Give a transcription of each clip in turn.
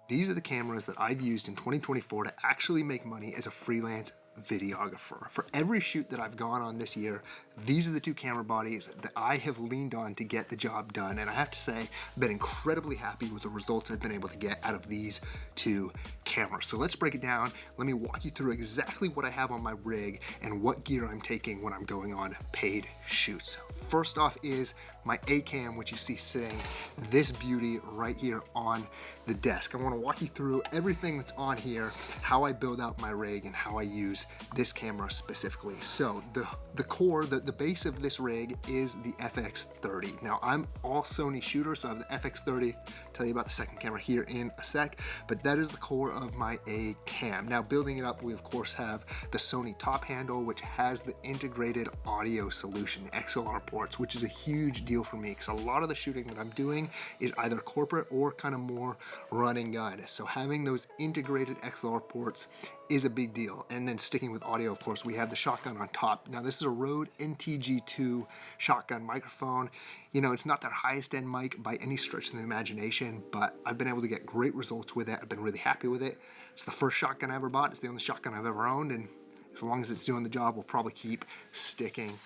these are the cameras that I've used in 2024 to actually make money as a freelance videographer. For every shoot that I've gone on this year, these are the two camera bodies that I have leaned on to get the job done. And I have to say, I've been incredibly happy with the results I've been able to get out of these two cameras. So let's break it down. Let me walk you through exactly what I have on my rig and what gear I'm taking when I'm going on paid shoots. First off is my A cam, which you see sitting this beauty right here on the desk. I want to walk you through everything that's on here, how I build out my rig, and how I use this camera specifically. So the core, the base of this rig is the FX30. Now I'm all Sony shooter, so I have the FX30. Tell you about the second camera here in a sec, but that is the core of my A cam. Now building it up, we of course have the Sony top handle, which has the integrated audio solution, the XLR ports, which is a huge deal for me because a lot of the shooting that I'm doing is either corporate or kind of more run and gun. So having those integrated XLR ports is a big deal. And then sticking with audio, of course, we have the shotgun on top. Now this is a Rode NTG2 shotgun microphone. You know, it's not their highest end mic by any stretch of the imagination, but I've been able to get great results with it. I've been really happy with it. It's the first shotgun I ever bought. It's the only shotgun I've ever owned, and as long as it's doing the job, we'll probably keep sticking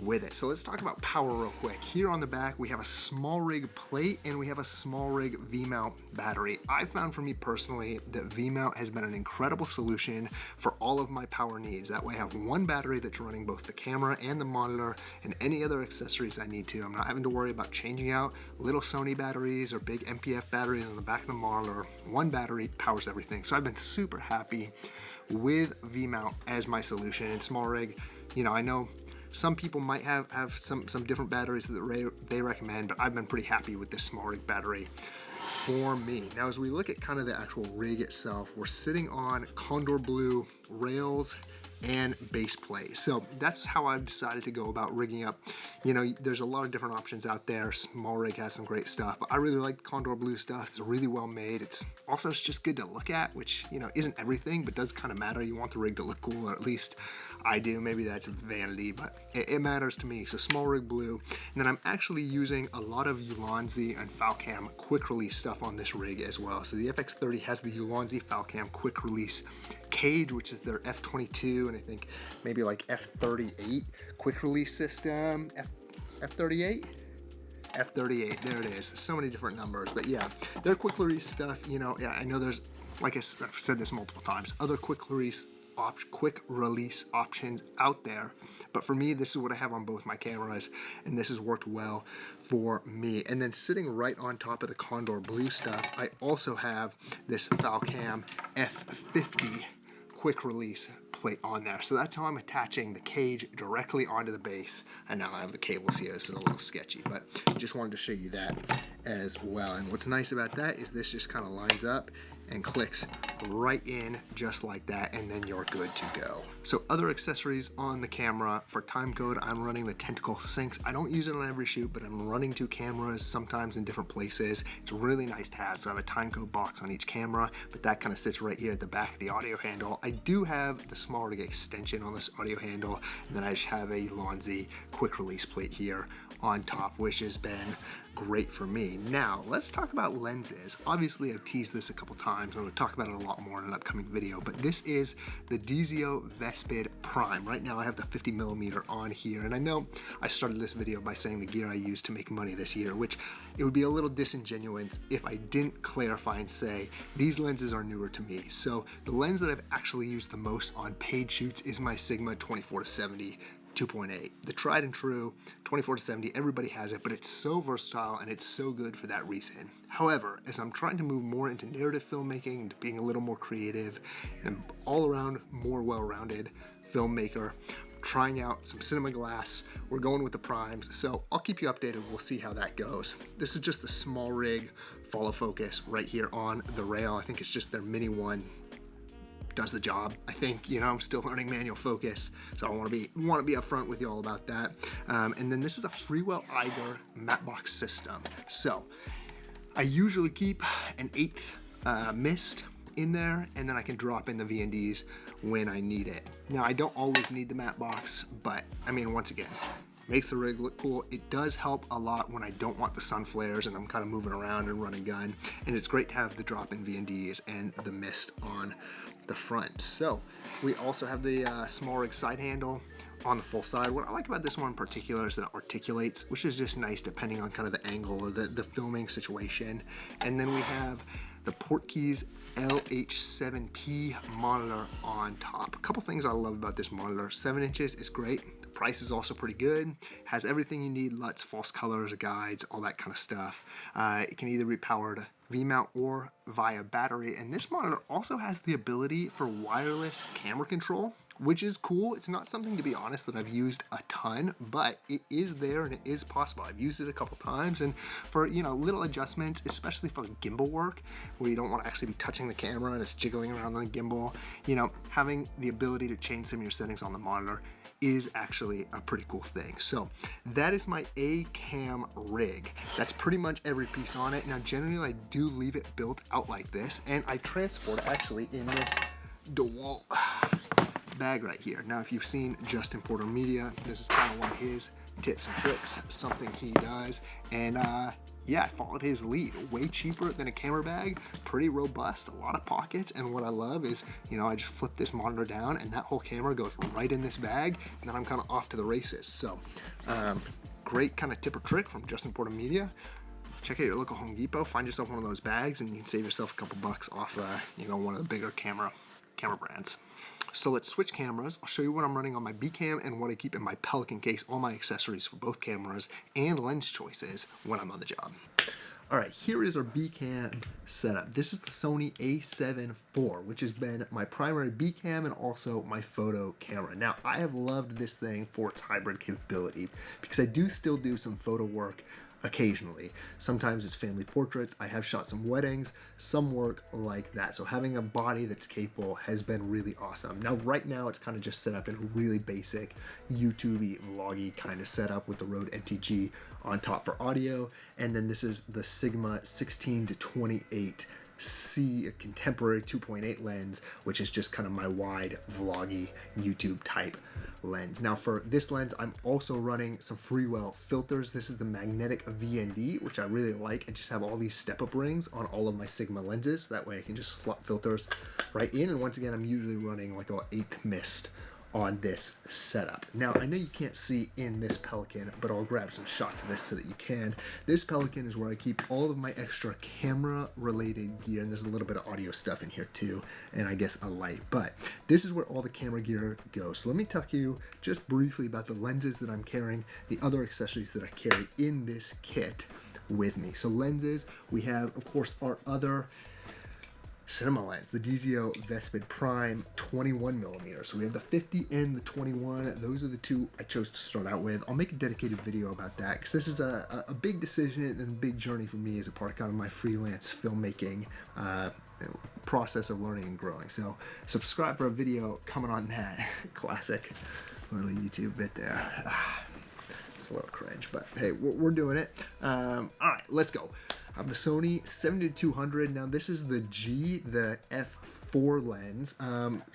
with it. So let's talk about power real quick. Here on the back, we have a small rig plate and we have a small rig V-mount battery. I found for me personally that V-mount has been an incredible solution for all of my power needs. That way I have one battery that's running both the camera and the monitor and any other accessories I need to. I'm not having to worry about changing out little Sony batteries or big MPF batteries on the back of the monitor. One battery powers everything. So I've been super happy with V-mount as my solution. And small rig, you know, I know some people might have some different batteries that they recommend, but I've been pretty happy with this small rig battery for me. Now, as we look at kind of the actual rig itself, we're sitting on Condor Blue rails and base plate. So that's how I've decided to go about rigging up. You know, there's a lot of different options out there. Small rig has some great stuff, but I really like Condor Blue stuff. It's really well made. It's just good to look at, which, you know, isn't everything, but does kind of matter. You want the rig to look cool, or at least I do. Maybe that's vanity, but it matters to me. So small rig blue. And then I'm actually using a lot of Ulanzi and Falcam quick release stuff on this rig as well. So the FX30 has the Ulanzi Falcam quick release cage, which is their F22, and I think maybe like F38 quick release system. F38? F38, there it is. So many different numbers, but yeah, their quick release stuff, you know, yeah, I know there's, like I've said this multiple times, other quick release options out there, but for me, this is what I have on both my cameras, and this has worked well for me. And then sitting right on top of the Condor Blue stuff, I also have this Falcam F50 quick release plate on there. So that's how I'm attaching the cage directly onto the base. And now I have the cables here. This is a little sketchy, but just wanted to show you that as well. And what's nice about that is this just kind of lines up and clicks right in just like that, and then you're good to go. So other accessories on the camera, for time code, I'm running the Tentacle Syncs. I don't use it on every shoot, but I'm running two cameras sometimes in different places. It's really nice to have. So I have a time code box on each camera, but that kind of sits right here at the back of the audio handle. I do have the small rig extension on this audio handle, and then I just have a Ulanzi quick release plate here on top, which has been great for me. Now, let's talk about lenses. Obviously, I've teased this a couple times. I'm going to talk about it a lot more in an upcoming video, but this is the Dezio Vespid Prime. Right now, I have the 50mm on here, and I know I started this video by saying the gear I use to make money this year, which it would be a little disingenuous if I didn't clarify and say these lenses are newer to me. So the lens that I've actually used the most on paid shoots is my Sigma 24-70 2.8. The tried and true 24-70, everybody has it, but it's so versatile and it's so good for that reason. However, as I'm trying to move more into narrative filmmaking, into being a little more creative and all around more well-rounded filmmaker, trying out some cinema glass, we're going with the primes, so I'll keep you updated. We'll see how that goes. This is just the small rig follow focus right here on the rail. I think it's just their mini one. Does the job. I think, you know, I'm still learning manual focus, so I want to be upfront with you all about that. And then this is a Freewell Eiger matte box system. So I usually keep an 1/8 mist in there, and then I can drop in the VNDs when I need it. Now, I don't always need the matte box, but I mean, once again, makes the rig look cool. It does help a lot when I don't want the sun flares and I'm kind of moving around and running gun. And it's great to have the drop-in VNDs and the mist on the front. So we also have the small rig side handle on the full side. What I like about this one in particular is that it articulates, which is just nice depending on kind of the angle or the filming situation. And then we have the Portkeys LH7P monitor on top. A couple things I love about this monitor. 7 inches is great. The price is also pretty good. Has everything you need: LUTs, false colors, guides, all that kind of stuff. It can either be powered V-mount or via battery. And this monitor also has the ability for wireless camera control, which is cool. It's not something, to be honest, that I've used a ton, but it is there and it is possible. I've used it a couple times, and for, you know, little adjustments, especially for gimbal work, where you don't want to actually be touching the camera and it's jiggling around on the gimbal, you know, having the ability to change some of your settings on the monitor is actually a pretty cool thing. So that is my A-cam rig. That's pretty much every piece on it. Now, generally, I do leave it built out like this, and I transport it actually in this DeWalt bag right here. Now, if you've seen Justin Porter Media, this is kind of one of his tips and tricks, something he does, and yeah, I followed his lead. Way cheaper than a camera bag, pretty robust, a lot of pockets, and what I love is, you know, I just flip this monitor down and that whole camera goes right in this bag, and then I'm kind of off to the races. So great kind of tip or trick from Justin Porter Media. Check out your local Home Depot, find yourself one of those bags, and you can save yourself a couple bucks off you know, one of the bigger camera brands. So let's switch cameras. I'll show you what I'm running on my B-cam and what I keep in my Pelican case, all my accessories for both cameras and lens choices when I'm on the job. All right, here is our B-cam setup. This is the Sony a7 IV, which has been my primary B-cam and also my photo camera. Now, I have loved this thing for its hybrid capability because I do still do some photo work occasionally. Sometimes it's family portraits. I have shot some weddings, some work like that. So having a body that's capable has been really awesome. Now, right now, it's kind of just set up in a really basic YouTube-y, vloggy kind of setup with the Rode NTG on top for audio. And then this is the Sigma 16-28 C contemporary 2.8 lens, which is just kind of my wide vloggy YouTube type lens. Now for this lens, I'm also running some Freewell filters. This is the magnetic VND, which I really like. I just have all these step-up rings on all of my Sigma lenses. That way I can just slot filters right in. And once again, I'm usually running like a 8th mist on this setup. Now, I know you can't see in this Pelican, but I'll grab some shots of this so that you can. This Pelican is where I keep all of my extra camera-related gear, and there's a little bit of audio stuff in here too, and I guess a light, but this is where all the camera gear goes. So let me talk to you just briefly about the lenses that I'm carrying, the other accessories that I carry in this kit with me. So lenses, we have, of course, our other cinema lens, the DZO Vespid Prime 21mm. So we have the 50 and the 21. Those are the two I chose to start out with. I'll make a dedicated video about that because this is a big decision and a big journey for me as a part of kind of my freelance filmmaking process of learning and growing. So subscribe for a video coming on that. Classic little YouTube bit there. It's a little cringe, but hey, we're doing it. All right, let's go. I have the Sony 70-200. Now this is the f4 lens.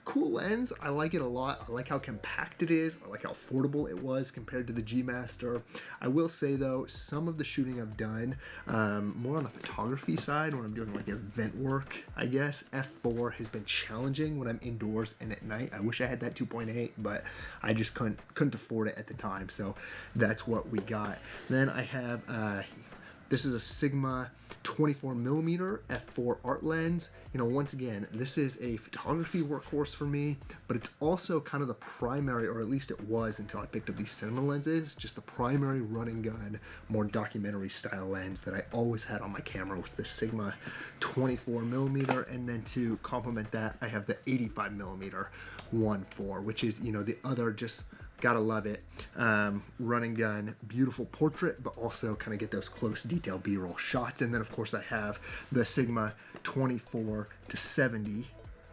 Cool lens. I like it a lot. I like how compact it is. I like how affordable it was compared to the G Master. I will say though, some of the shooting I've done, more on the photography side, when I'm doing like event work, I guess, f4 has been challenging when I'm indoors and at night. I wish I had that 2.8, but I just couldn't afford it at the time. So that's what we got. Then I have, this is a Sigma 24mm f4 art lens. You know, once again, this is a photography workhorse for me, but it's also kind of the primary, or at least it was until I picked up these cinema lenses, just the primary run and gun, more documentary style lens that I always had on my camera with the Sigma 24mm. And then to complement that, I have the 85mm 1.4, which is, you know, the other just gotta love it. Run and gun, beautiful portrait, but also kind of get those close detail B-roll shots. And then of course I have the Sigma 24-70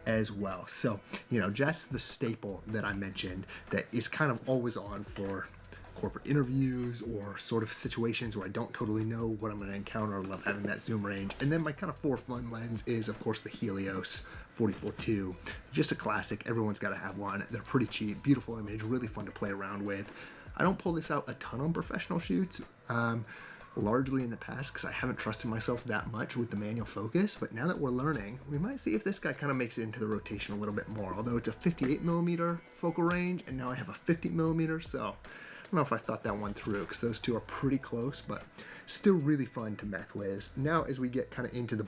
as well. So, you know, that's the staple that I mentioned that is kind of always on for corporate interviews or sort of situations where I don't totally know what I'm going to encounter. I love having that zoom range. And then my kind of for fun lens is of course the Helios 44-2, just a classic. Everyone's got to have one. They're pretty cheap, beautiful image, really fun to play around with. I don't pull this out a ton on professional shoots, largely in the past because I haven't trusted myself that much with the manual focus, but now that we're learning, we might see if this guy kind of makes it into the rotation a little bit more, although it's a 58mm focal range, and now I have a 50mm, so I don't know if I thought that one through because those two are pretty close, but still really fun to mess with. Now as we get kind of into the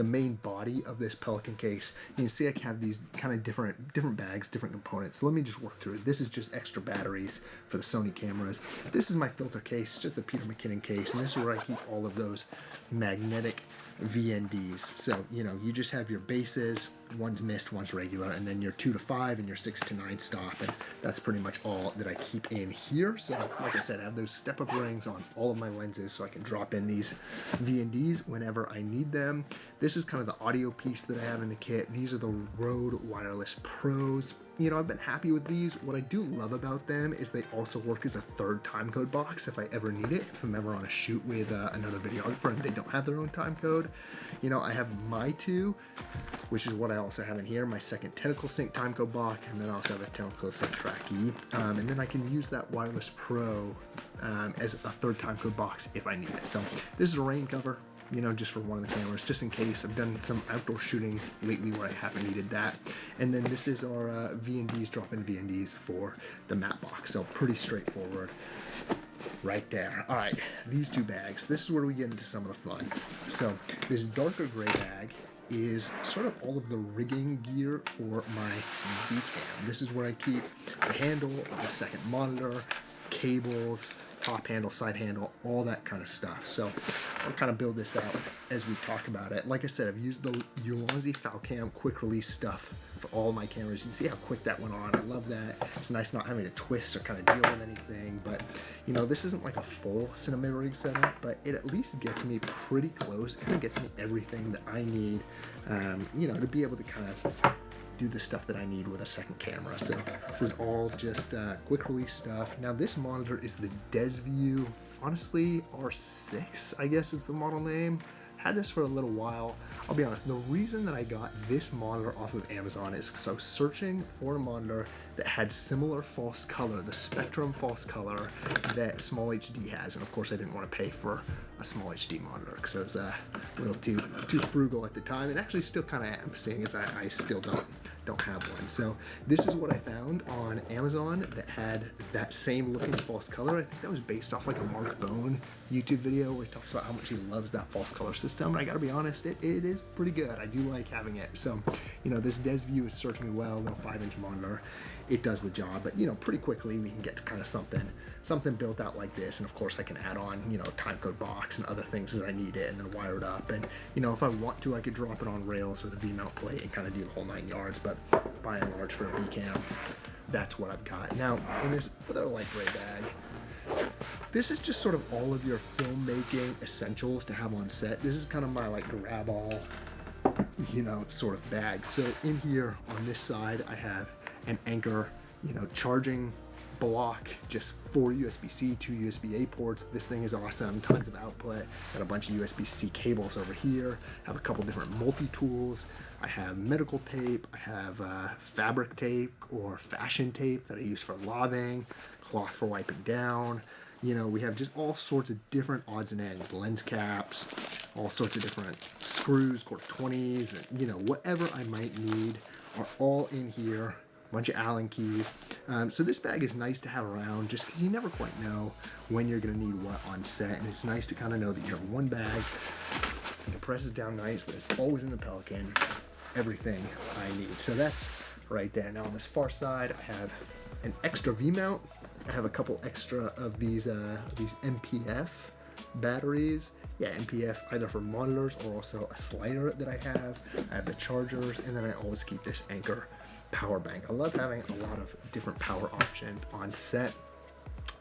main body of this Pelican case, you can see I have these kind of different bags, different components. So let me just work through it. This is just extra batteries for the Sony cameras. This is my filter case, just the Peter McKinnon case, and this is where I keep all of those magnetic VNDs. So, you know, you just have your bases, one's mist, one's regular, and then your 2 to 5 and your 6 to 9 stop, and that's pretty much all that I keep in here. So, like I said, I have those step-up rings on all of my lenses so I can drop in these VNDs whenever I need them. This is kind of the audio piece that I have in the kit. These are the Rode Wireless Pros. You know, I've been happy with these. What I do love about them is they also work as a third timecode box if I ever need it. If I'm ever on a shoot with another videographer and they don't have their own timecode. You know, I have my two, which is what I also have in here, my second Tentacle Sync timecode box, and then I also have a Tentacle Sync Track E. And then I can use that Wireless Pro as a third timecode box if I need it. So this is a rain cover, you know, just for one of the cameras, just in case. I've done some outdoor shooting lately where I haven't needed that. And then this is our VNDs, drop-in VNDs for the matte box. So pretty straightforward right there. All right, these two bags, this is where we get into some of the fun. So this darker gray bag is sort of all of the rigging gear for my V-cam. This is where I keep the handle, the second monitor, cables, top handle, side handle, all that kind of stuff. So I'll kind of build this out as we talk about it. Like I said, I've used the Ulanzi Falcam quick release stuff for all my cameras. You can see how quick that went on. I love that. It's nice not having to twist or kind of deal with anything, but you know, this isn't like a full cinema rig setup, but it at least gets me pretty close. It kind of gets me everything that I need, you know, to be able to kind of do the stuff that I need with a second camera. So this is all just quick release stuff. Now this monitor is the DesView, honestly, R6, I guess is the model name. Had this for a little while. I'll be honest, the reason that I got this monitor off of Amazon is because I was searching for a monitor that had similar false color, the Spectrum false color that Small HD has. And of course I didn't want to pay for a Small HD monitor because I was a little too frugal at the time, and actually still kind of am, seeing as I still don't have one. So this is what I found on Amazon that had that same looking false color. I think that was based off like a Mark Bone YouTube video where he talks about how much he loves that false color system. And I gotta be honest, it is pretty good. I do like having it. So, you know, this DesView has served me well, little 5-inch monitor. It does the job, but you know, pretty quickly we can get to kind of something built out like this. And of course I can add on, you know, timecode box and other things as I need it, and then wire it up. And you know, if I want to, I could drop it on rails with a V-mount plate and kind of do the whole 9 yards. But by and large, for a V-cam, that's what I've got. Now in this other light gray bag, this is just sort of all of your filmmaking essentials to have on set. This is kind of my like grab all, you know, sort of bag. So in here on this side, I have an Anker, you know, charging block, just 4 USB-C, 2 USB-A ports. This thing is awesome, tons of output. Got a bunch of USB-C cables over here. Have a couple different multi-tools. I have medical tape. I have fabric tape or fashion tape that I use for laving, cloth for wiping down. You know, we have just all sorts of different odds and ends, lens caps, all sorts of different screws, quarter 20s, and you know, whatever I might need are all in here. Bunch of Allen keys. So this bag is nice to have around just because you never quite know when you're gonna need what on set, and it's nice to kind of know that you have one bag. It presses down nice, but it's always in the Pelican, everything I need. So that's right there. Now on this far side, I have an extra V-mount. I have a couple extra of these MPF batteries. Yeah, MPF either for monitors or also a slider that I have. I have the chargers, and then I always keep this Anker power bank. I love having a lot of different power options on set.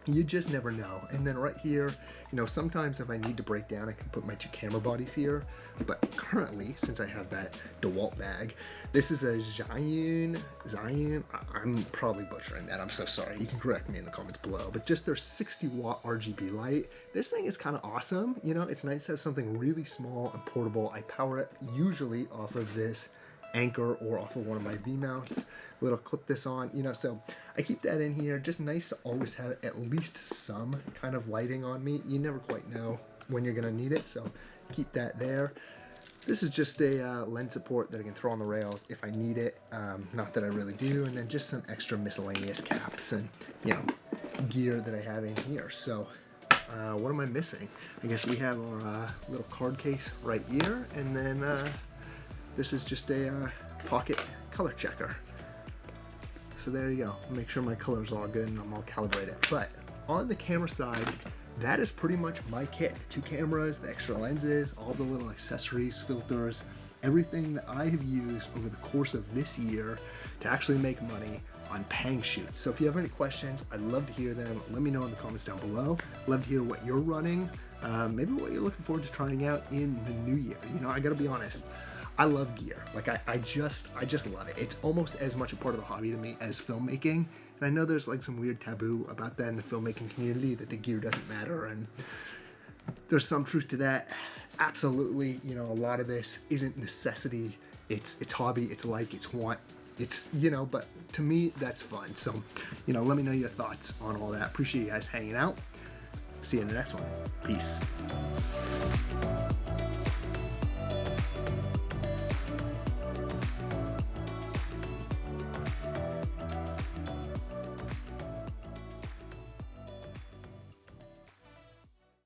You just never know. And then right here, you know, sometimes if I need to break down, I can put my 2 camera bodies here. But currently, since I have that DeWalt bag, this is a Zion, I'm probably butchering that, I'm so sorry. You can correct me in the comments below, but just their 60-watt RGB light. This thing is kind of awesome. You know, it's nice to have something really small and portable. I power it usually off of this Anchor or off of one of my V mounts. Little clip this on, you know, so I keep that in here. Just nice to always have at least some kind of lighting on me. You never quite know when you're gonna need it, so keep that there. This is just a lens support that I can throw on the rails if I need it. Not that I really do. And then just some extra miscellaneous caps and, you know, gear that I have in here. So what am I missing? I guess we have our little card case right here. And then this is just a pocket color checker. So there you go. Make sure my colors are all good and I'm all calibrated. But on the camera side, that is pretty much my kit. The 2 cameras, the extra lenses, all the little accessories, filters, everything that I have used over the course of this year to actually make money on paying shoots. So if you have any questions, I'd love to hear them. Let me know in the comments down below. Love to hear what you're running, maybe what you're looking forward to trying out in the new year. You know, I gotta be honest, I love gear. Like I just love it. It's almost as much a part of the hobby to me as filmmaking. And I know there's like some weird taboo about that in the filmmaking community, that the gear doesn't matter, and there's some truth to that. Absolutely, you know, a lot of this isn't necessity. It's hobby, it's like, it's want, it's, you know, but to me, that's fun. So, you know, let me know your thoughts on all that. Appreciate you guys hanging out. See you in the next one. Peace.